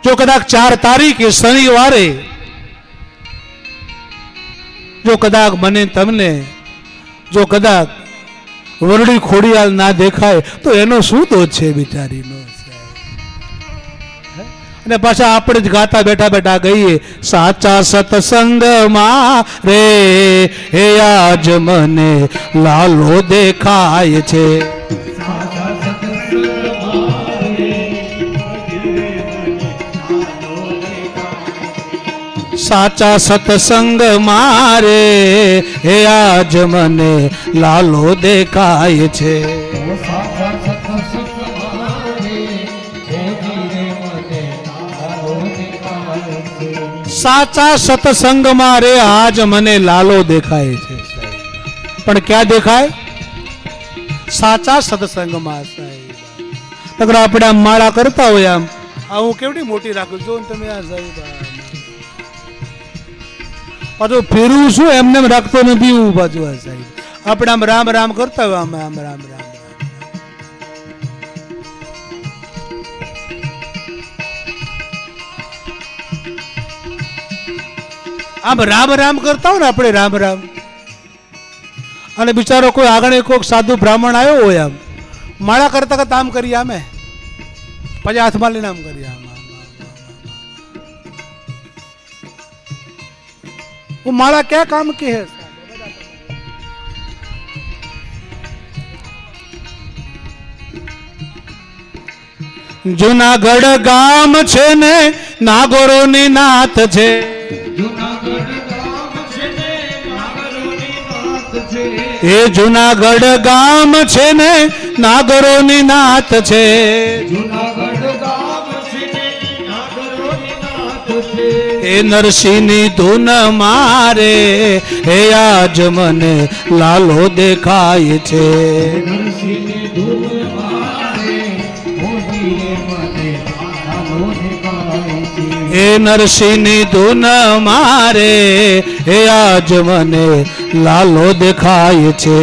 જો કદાચ 4 તારીખે શનિવારે જો કદાચ મને તમને જો કદાચ વરડી ખોડિયાલ ના દેખાય તો એનો શું દોષ છે બિચારીનો? અને પાછા આપણે જ ગાતા બેઠા બેઠા ગઈએ, સાચા સત્સંગમાં રે હે આજ મને લાલો દેખાય છે. સાચા સત્સંગ મારે હે આજ મને લાલો દેખાય છે. સાચા સત્સંગ મારે આજ મને લાલો દેખાય છે. પણ ક્યાં દેખાય? સાચા સત્સંગમાં સાહેબ. નકર આપણે આમ માળા કરતા હોય આમ હું કેવડી મોટી રાખું છું તમે આ સાહેબ પાછું ફેરવું શું એમને રાખતો નથી હું પાછું આ સાહેબ. આપણે આમ રામ રામ કરતા હોય આમ રામ રામ આમ રામ રામ કરતા હોય ને આપણે રામ રામ. અને બિચારો કોઈ આગળ કોઈક સાધુ બ્રાહ્મણ આવ્યો હોય આમ માળા કરતા કરતા આમ કરીએ અમે પછી હાથમાં લઈને આમ કરીએ આમ वो माला क्या काम की है? जूनागढ़ गाम छे ने नागोरो नी नाथ छे. ए जूनागढ़ गाम छे ने नागोरो नी नाथ छे. ए नरसिंहनी धून मारे हे आज मने लालो देखाय छे. ए नरसिंहनी धून मारे हे आज मने लालो देखाय छे.